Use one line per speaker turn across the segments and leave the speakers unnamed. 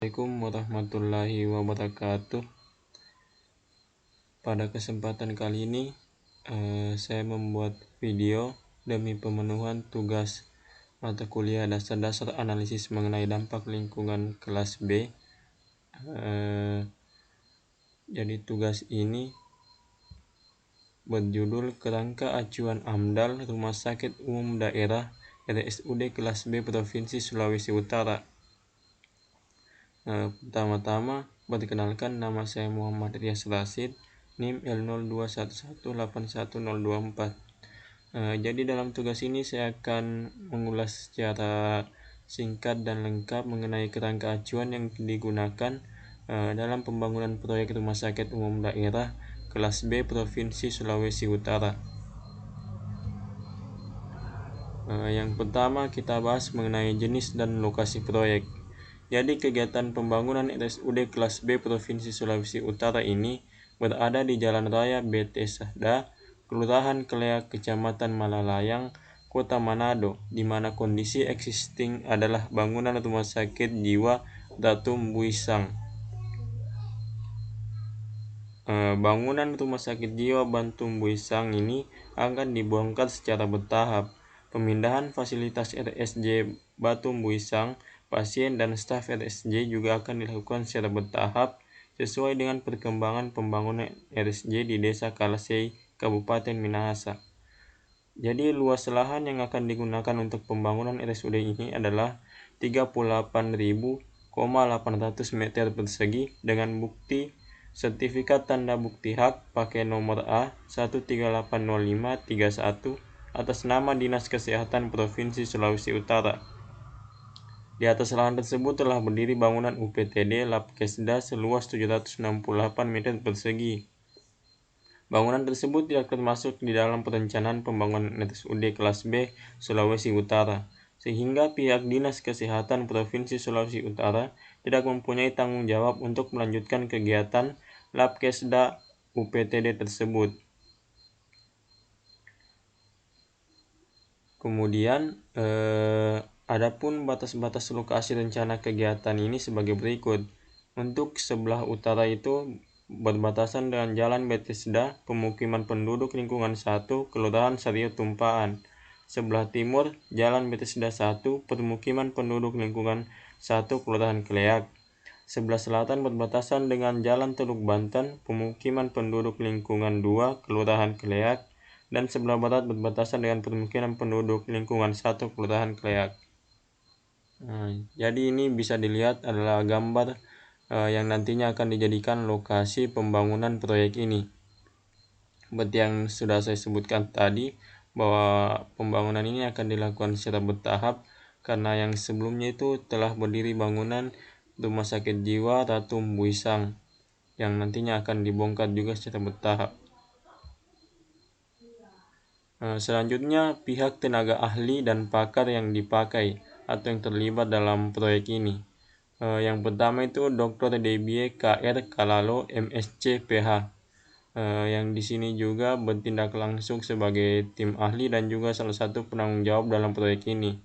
Assalamualaikum warahmatullahi wabarakatuh. Pada kesempatan kali ini saya membuat video demi pemenuhan tugas mata kuliah dasar-dasar analisis mengenai dampak lingkungan kelas B. Jadi tugas ini berjudul Kerangka Acuan AMDAL Rumah Sakit Umum Daerah RSUD kelas B Provinsi Sulawesi Utara. Pertama-tama perkenalkan, nama saya Muhammad Rias Rasid, NIM L0211811024. Jadi dalam tugas ini saya akan mengulas secara singkat dan lengkap mengenai kerangka acuan yang digunakan dalam pembangunan proyek Rumah Sakit Umum Daerah kelas B Provinsi Sulawesi Utara. Yang pertama kita bahas mengenai jenis dan lokasi proyek. Jadi kegiatan pembangunan RSUD kelas B Provinsi Sulawesi Utara ini berada di Jalan Raya BT Sahda, Kelurahan Kleak, Kecamatan Malalayang, Kota Manado, di mana kondisi existing adalah bangunan Rumah Sakit Jiwa Datum Buisang. Bangunan Rumah Sakit Jiwa Datum Buisang ini akan dibongkar secara bertahap. Pemindahan fasilitas RSJ Datum Buisang, pasien dan staf RSJ juga akan dilakukan secara bertahap sesuai dengan perkembangan pembangunan RSJ di Desa Kalasei, Kabupaten Minahasa. Jadi luas lahan yang akan digunakan untuk pembangunan RSUD ini adalah 38.800 meter persegi dengan bukti sertifikat tanda bukti hak pakai nomor A 1380531 atas nama Dinas Kesehatan Provinsi Sulawesi Utara. Di atas lahan tersebut telah berdiri bangunan UPTD Labkesda seluas 768 meter persegi. Bangunan tersebut tidak termasuk di dalam perencanaan pembangunan RSUD kelas B Sulawesi Utara, sehingga pihak Dinas Kesehatan Provinsi Sulawesi Utara tidak mempunyai tanggung jawab untuk melanjutkan kegiatan Labkesda UPTD tersebut. Kemudian adapun batas-batas lokasi rencana kegiatan ini sebagai berikut. Untuk sebelah utara itu berbatasan dengan Jalan Bethesda, pemukiman penduduk lingkungan 1, Kelurahan Sario Tumpaan. Sebelah timur, Jalan Bethesda 1, permukiman penduduk lingkungan 1, Kelurahan Kleak. Sebelah selatan berbatasan dengan Jalan Teluk Banten, pemukiman penduduk lingkungan 2, Kelurahan Kleak. Dan sebelah barat berbatasan dengan permukiman penduduk lingkungan 1, Kelurahan Kleak. Jadi ini bisa dilihat adalah gambar yang nantinya akan dijadikan lokasi pembangunan proyek ini. Seperti yang sudah saya sebutkan tadi, bahwa pembangunan ini akan dilakukan secara bertahap karena yang sebelumnya itu telah berdiri bangunan Rumah Sakit Jiwa Datum Buisang yang nantinya akan dibongkar juga secara bertahap. Selanjutnya, pihak tenaga ahli dan pakar yang dipakai atau yang terlibat dalam proyek ini. Yang pertama itu Dr. Debie KR Kalalo MSc PH, yang di sini juga bertindak langsung sebagai tim ahli dan juga salah satu penanggung jawab dalam proyek ini.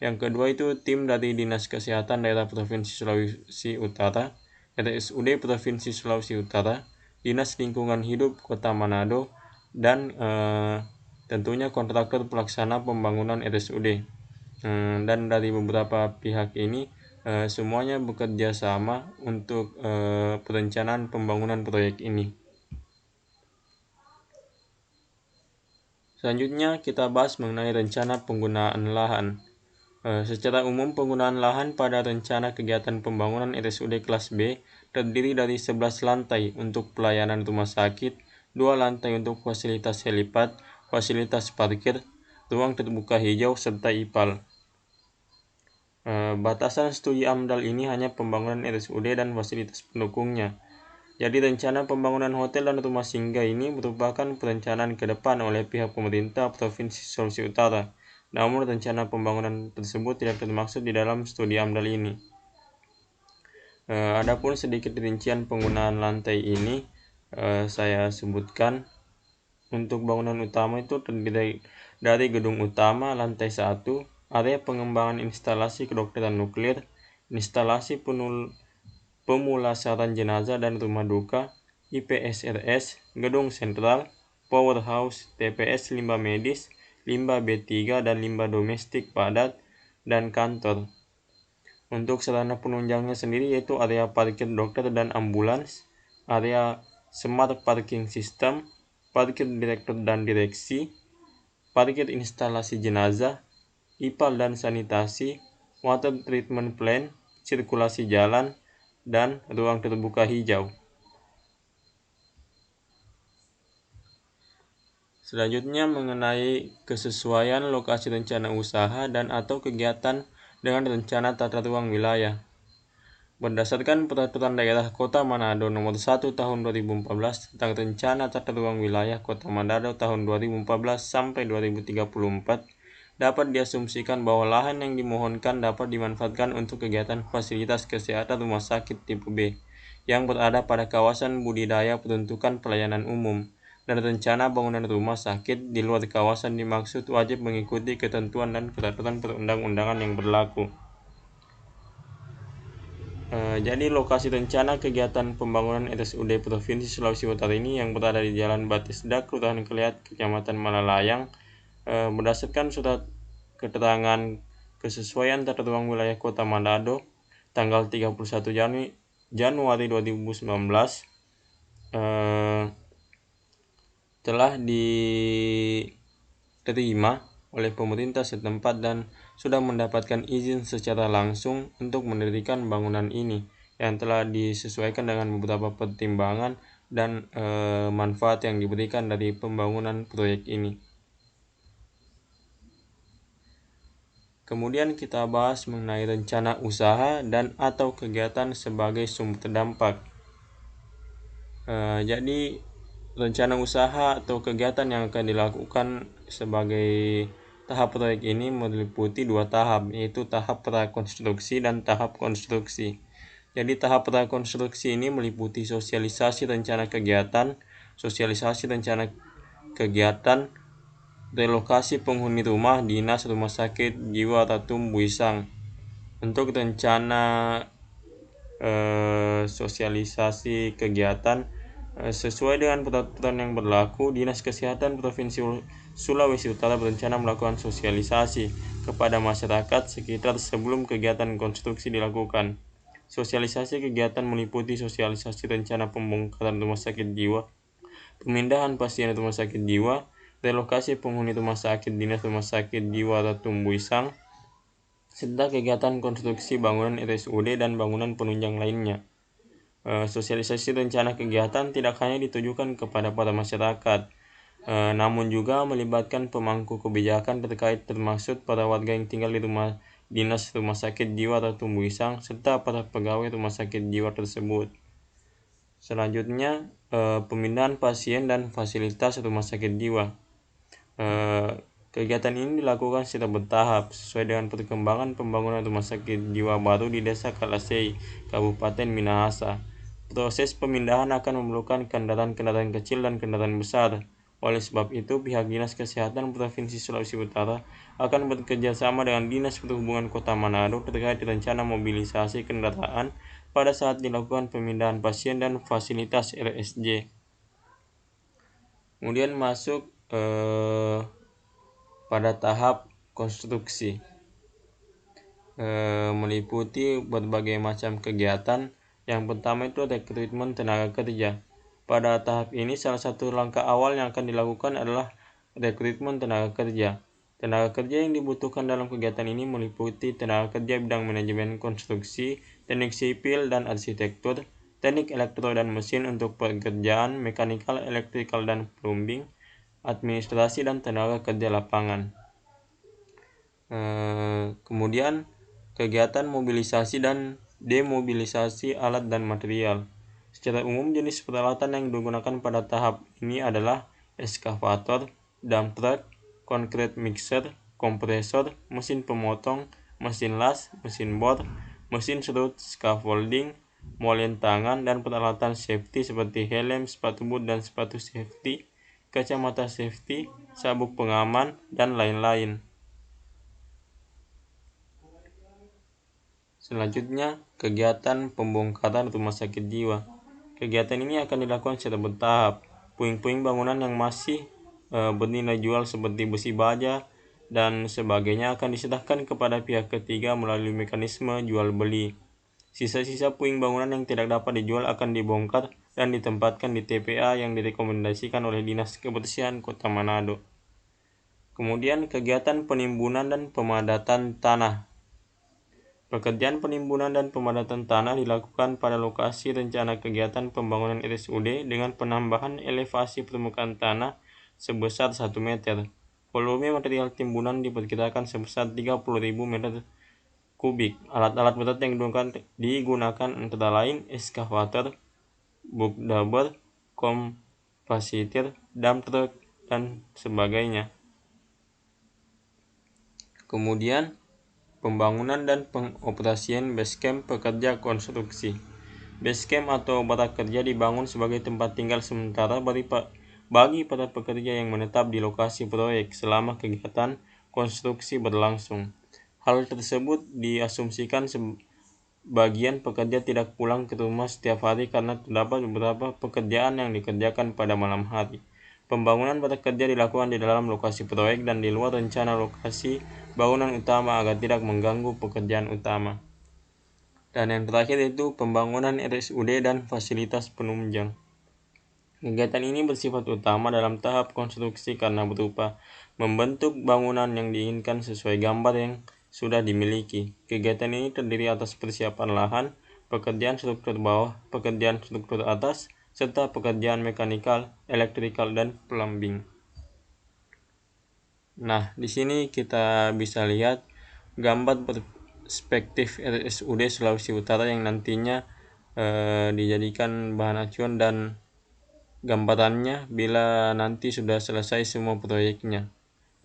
Yang kedua itu tim dari Dinas Kesehatan Daerah Provinsi Sulawesi Utara, RSUD Provinsi Sulawesi Utara, Dinas Lingkungan Hidup Kota Manado, dan tentunya kontraktor pelaksana pembangunan RSUD. Dan dari beberapa pihak ini semuanya bekerja sama untuk perencanaan pembangunan proyek ini. Selanjutnya kita bahas mengenai rencana penggunaan lahan. Secara umum penggunaan lahan pada rencana kegiatan pembangunan RSUD kelas B terdiri dari 11 lantai untuk pelayanan rumah sakit, 2 lantai untuk fasilitas helipad, fasilitas parkir, ruang terbuka hijau, serta IPAL. Batasan studi AMDAL ini hanya pembangunan RSUD dan fasilitas pendukungnya. Jadi rencana pembangunan hotel dan rumah singgah ini merupakan perencanaan ke depan oleh pihak pemerintah Provinsi Sulawesi Utara. Namun rencana pembangunan tersebut tidak termaksud di dalam studi AMDAL ini. Adapun sedikit rincian penggunaan lantai ini saya sebutkan. Untuk bangunan utama itu terdiri dari gedung utama lantai 1, area pengembangan instalasi kedokteran nuklir, instalasi pemulasaran jenazah dan rumah duka, IPSRS, gedung sentral, powerhouse, TPS limbah medis, limbah B3 dan limbah domestik padat, dan kantor. Untuk sarana penunjangnya sendiri yaitu area parkir dokter dan ambulans, area smart parking system, parkir direktur dan direksi, parkir instalasi jenazah, IPAL dan sanitasi, water treatment plant, sirkulasi jalan, dan ruang terbuka hijau. Selanjutnya mengenai kesesuaian lokasi rencana usaha dan atau kegiatan dengan rencana tata ruang wilayah. Berdasarkan Peraturan Daerah Kota Manado Nomor 1 Tahun 2014 tentang Rencana Tata Ruang Wilayah Kota Manado tahun 2014 sampai 2034, dapat diasumsikan bahwa lahan yang dimohonkan dapat dimanfaatkan untuk kegiatan fasilitas kesehatan rumah sakit tipe B yang berada pada kawasan budidaya peruntukan pelayanan umum, dan rencana bangunan rumah sakit di luar kawasan dimaksud wajib mengikuti ketentuan dan peraturan perundang-undangan yang berlaku. Jadi lokasi rencana kegiatan pembangunan RSUD Provinsi Sulawesi Utara ini yang berada di Jalan Batisda, Kelurahan Keliat, Kecamatan Malalayang, berdasarkan surat keterangan kesesuaian tata ruang wilayah Kota Manado tanggal 31 Januari 2019, telah diterima oleh pemerintah setempat dan sudah mendapatkan izin secara langsung untuk mendirikan bangunan ini yang telah disesuaikan dengan beberapa pertimbangan dan manfaat yang diberikan dari pembangunan proyek ini. Kemudian kita bahas mengenai rencana usaha dan atau kegiatan sebagai sumber dampak. Jadi rencana usaha atau kegiatan yang akan dilakukan sebagai tahap proyek ini meliputi dua tahap, yaitu tahap prakonstruksi dan tahap konstruksi. Jadi tahap prakonstruksi ini meliputi sosialisasi rencana kegiatan, relokasi penghuni rumah dinas rumah sakit jiwa Tatum Buisang. Untuk rencana sosialisasi kegiatan, sesuai dengan peraturan yang berlaku, Dinas Kesehatan Provinsi Sulawesi Utara berencana melakukan sosialisasi kepada masyarakat sekitar sebelum kegiatan konstruksi dilakukan. Sosialisasi kegiatan meliputi sosialisasi rencana pembongkaran rumah sakit jiwa, pemindahan pasien rumah sakit jiwa, relokasi penghuni rumah sakit dinas rumah sakit jiwa Tatum Buisang, serta kegiatan konstruksi bangunan RSUD dan bangunan penunjang lainnya. Sosialisasi rencana kegiatan tidak hanya ditujukan kepada para masyarakat, namun juga melibatkan pemangku kebijakan terkait termasuk para warga yang tinggal di rumah dinas rumah sakit jiwa Tatum Buisang serta para pegawai rumah sakit jiwa tersebut. Selanjutnya, pemindahan pasien dan fasilitas rumah sakit jiwa. Kegiatan ini dilakukan secara bertahap sesuai dengan perkembangan pembangunan rumah sakit jiwa baru di Desa Kalasei, Kabupaten Minahasa. Proses pemindahan akan memerlukan kendaraan-kendaraan kecil dan kendaraan besar. Oleh sebab itu, pihak Dinas Kesehatan Provinsi Sulawesi Utara akan bekerja sama dengan Dinas Perhubungan Kota Manado terkait rencana mobilisasi kendaraan pada saat dilakukan pemindahan pasien dan fasilitas RSJ. Kemudian masuk pada tahap konstruksi, meliputi berbagai macam kegiatan. Yang pertama itu rekrutmen tenaga kerja. Pada tahap ini salah satu langkah awal yang akan dilakukan adalah rekrutmen tenaga kerja. Tenaga kerja yang dibutuhkan dalam kegiatan ini meliputi tenaga kerja bidang manajemen konstruksi, teknik sipil dan arsitektur, teknik elektro dan mesin untuk pekerjaan mekanikal, elektrikal dan plumbing, administrasi dan tenaga kerja lapangan. Kemudian kegiatan mobilisasi dan demobilisasi alat dan material. Secara umum jenis peralatan yang digunakan pada tahap ini adalah eskavator, dump truck, concrete mixer, kompresor, mesin pemotong, mesin las, mesin bor, mesin serut, scaffolding, molen tangan, dan peralatan safety seperti helm, sepatu boot dan sepatu safety, kacamata safety, sabuk pengaman, dan lain-lain. Selanjutnya, kegiatan pembongkaran rumah sakit jiwa. Kegiatan ini akan dilakukan secara bertahap. Puing-puing bangunan yang masih bernilai jual seperti besi baja dan sebagainya akan diserahkan kepada pihak ketiga melalui mekanisme jual beli. Sisa-sisa puing bangunan yang tidak dapat dijual akan dibongkar dan ditempatkan di TPA yang direkomendasikan oleh Dinas Kebersihan Kota Manado. Kemudian kegiatan penimbunan dan pemadatan tanah. Pekerjaan penimbunan dan pemadatan tanah dilakukan pada lokasi rencana kegiatan pembangunan RSUD dengan penambahan elevasi permukaan tanah sebesar 1 meter. Volume material timbunan diperkirakan sebesar 30.000 meter kubik. Alat-alat berat yang digunakan antara lain eskavator, box dubber, kompasitor, dump truck, dan sebagainya. Kemudian pembangunan dan pengoperasian basecamp pekerja konstruksi. Basecamp atau barak kerja dibangun sebagai tempat tinggal sementara bagi para pekerja yang menetap di lokasi proyek selama kegiatan konstruksi berlangsung. Hal tersebut diasumsikan sebagian pekerja tidak pulang ke rumah setiap hari karena terdapat beberapa pekerjaan yang dikerjakan pada malam hari. Pembangunan barak kerja dilakukan di dalam lokasi proyek dan di luar rencana lokasi bangunan utama agar tidak mengganggu pekerjaan utama. Dan yang terakhir itu pembangunan RSUD dan fasilitas penunjang. Kegiatan ini bersifat utama dalam tahap konstruksi karena berupa membentuk bangunan yang diinginkan sesuai gambar yang sudah dimiliki. Kegiatan ini terdiri atas persiapan lahan, pekerjaan struktur bawah, pekerjaan struktur atas, serta pekerjaan mekanikal, elektrikal, dan plumbing. Nah, di sini kita bisa lihat gambar perspektif RSUD Sulawesi Utara yang nantinya dijadikan bahan acuan dan gambarannya bila nanti sudah selesai semua proyeknya.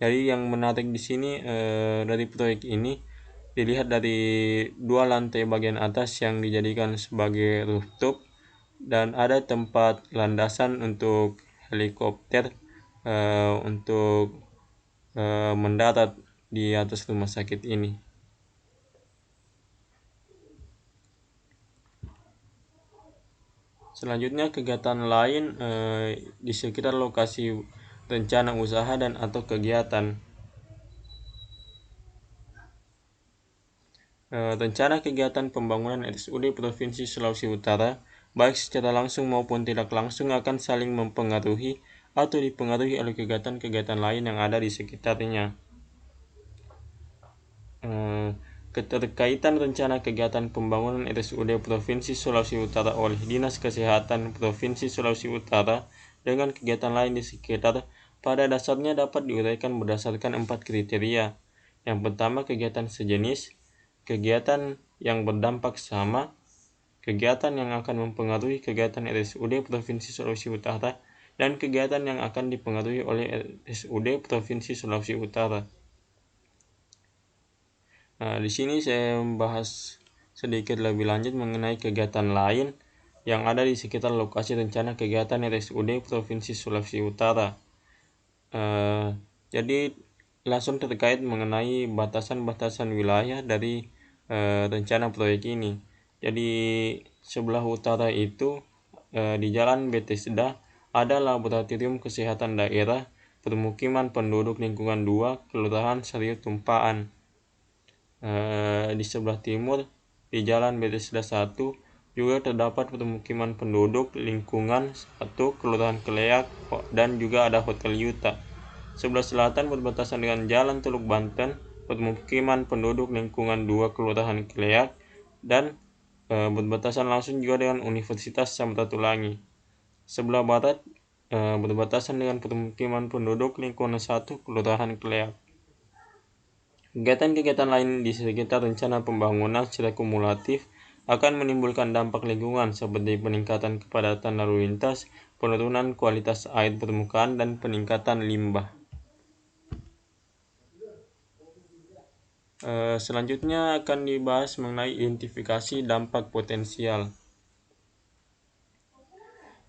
Jadi yang menarik di sini dari proyek ini dilihat dari 2 lantai bagian atas yang dijadikan sebagai rooftop dan ada tempat landasan untuk helikopter untuk mendarat di atas rumah sakit ini. Selanjutnya kegiatan lain di sekitar lokasi rencana usaha dan atau kegiatan. Rencana kegiatan pembangunan RSUD Provinsi Sulawesi Utara, baik secara langsung maupun tidak langsung akan saling mempengaruhi atau dipengaruhi oleh kegiatan-kegiatan lain yang ada di sekitarnya. Keterkaitan rencana kegiatan pembangunan RSUD Provinsi Sulawesi Utara oleh Dinas Kesehatan Provinsi Sulawesi Utara dengan kegiatan lain di sekitar pada dasarnya dapat diuraikan berdasarkan 4 kriteria. Yang pertama, kegiatan sejenis, kegiatan yang berdampak sama, kegiatan yang akan mempengaruhi kegiatan RSUD Provinsi Sulawesi Utara, dan kegiatan yang akan dipengaruhi oleh RSUD Provinsi Sulawesi Utara. Nah, di sini saya membahas sedikit lebih lanjut mengenai kegiatan lain yang ada di sekitar lokasi rencana kegiatan RSUD Provinsi Sulawesi Utara. Jadi langsung terkait mengenai batasan-batasan wilayah dari rencana proyek ini. Jadi sebelah utara itu di Jalan Bethesda ada Laboratorium Kesehatan Daerah Permukiman Penduduk Lingkungan 2 Kelurahan Sario Tumpaan. Di sebelah timur di Jalan Bethesda 1 juga terdapat permukiman penduduk lingkungan 1 Kelurahan Keleak dan juga ada Hotel Yuta. Sebelah selatan berbatasan dengan Jalan Teluk Banten, permukiman penduduk lingkungan 2 Kelurahan Keleak, dan berbatasan langsung juga dengan Universitas Samratulangi. Sebelah barat berbatasan dengan permukiman penduduk lingkungan 1 Kelurahan Keleak. Kegiatan-kegiatan lain di sekitar rencana pembangunan secara kumulatif akan menimbulkan dampak lingkungan seperti peningkatan kepadatan lalu lintas, penurunan kualitas air permukaan, dan peningkatan limbah. Selanjutnya akan dibahas mengenai identifikasi dampak potensial.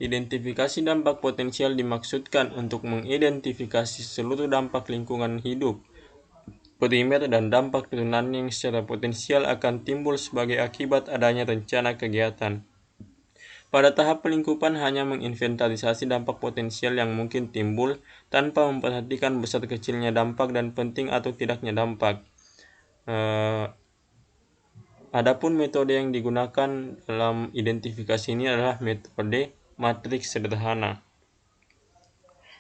Identifikasi dampak potensial dimaksudkan untuk mengidentifikasi seluruh dampak lingkungan hidup primer dan dampak turunan yang secara potensial akan timbul sebagai akibat adanya rencana kegiatan. Pada tahap pelingkupan hanya menginventarisasi dampak potensial yang mungkin timbul tanpa memperhatikan besar kecilnya dampak dan penting atau tidaknya dampak. Adapun metode yang digunakan dalam identifikasi ini adalah metode matriks sederhana.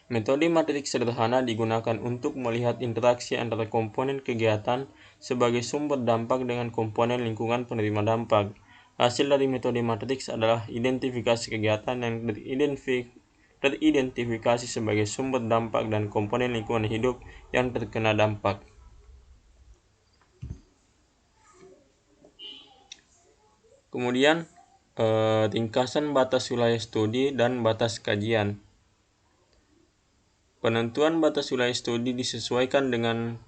Metode matriks sederhana digunakan untuk melihat interaksi antara komponen kegiatan sebagai sumber dampak dengan komponen lingkungan penerima dampak. Hasil dari metode matriks adalah identifikasi kegiatan yang teridentifikasi sebagai sumber dampak dan komponen lingkungan hidup yang terkena dampak. Kemudian, ringkasan batas wilayah studi dan batas kajian. Penentuan batas wilayah studi disesuaikan dengan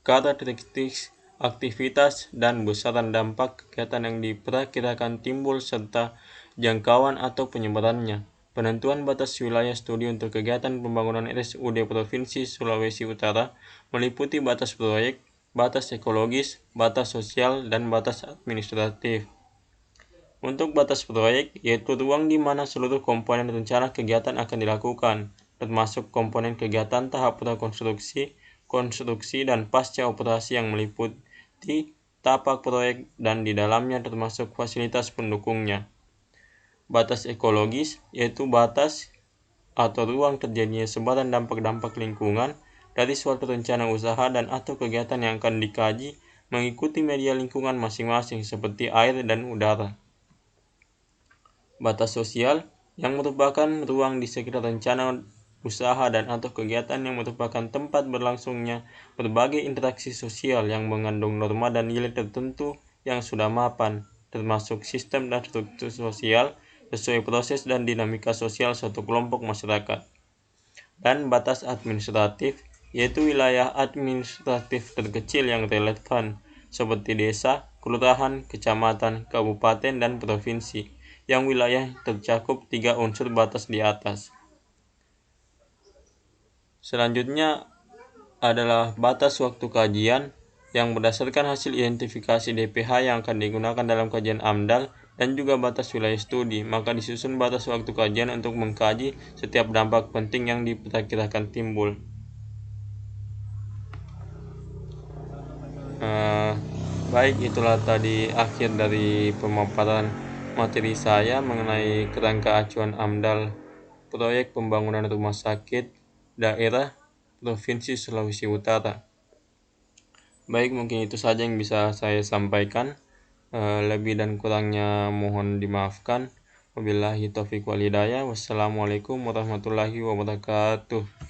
karakteristik aktivitas dan besaran dampak kegiatan yang diperkirakan timbul serta jangkauan atau penyebarannya. Penentuan batas wilayah studi untuk kegiatan pembangunan RSUD Provinsi Sulawesi Utara meliputi batas proyek, batas ekologis, batas sosial, dan batas administratif. Untuk batas proyek, yaitu ruang di mana seluruh komponen rencana kegiatan akan dilakukan, termasuk komponen kegiatan tahap prakonstruksi, konstruksi, dan pasca operasi yang meliputi tapak proyek dan di dalamnya termasuk fasilitas pendukungnya. Batas ekologis, yaitu batas atau ruang terjadinya sebaran dampak-dampak lingkungan dari suatu rencana usaha dan atau kegiatan yang akan dikaji mengikuti media lingkungan masing-masing seperti air dan udara. Batas sosial, yang merupakan ruang di sekitar rencana usaha dan atau kegiatan yang merupakan tempat berlangsungnya berbagai interaksi sosial yang mengandung norma dan nilai tertentu yang sudah mapan, termasuk sistem dan struktur sosial sesuai proses dan dinamika sosial suatu kelompok masyarakat. Dan batas administratif, yaitu wilayah administratif terkecil yang relevan, seperti desa, kelurahan, kecamatan, kabupaten, dan provinsi, yang wilayah tercakup 3 unsur batas di atas. Selanjutnya adalah batas waktu kajian yang berdasarkan hasil identifikasi DPH yang akan digunakan dalam kajian AMDAL dan juga batas wilayah studi, maka disusun batas waktu kajian untuk mengkaji setiap dampak penting yang diperkirakan timbul. Baik, itulah tadi akhir dari pemaparan materi saya mengenai kerangka acuan AMDAL proyek pembangunan rumah sakit daerah Provinsi Sulawesi Utara. Baik, mungkin itu saja yang bisa saya sampaikan. Lebih dan kurangnya mohon dimaafkan. Wabillahi taufiq wal hidayah. Wassalamualaikum warahmatullahi wabarakatuh.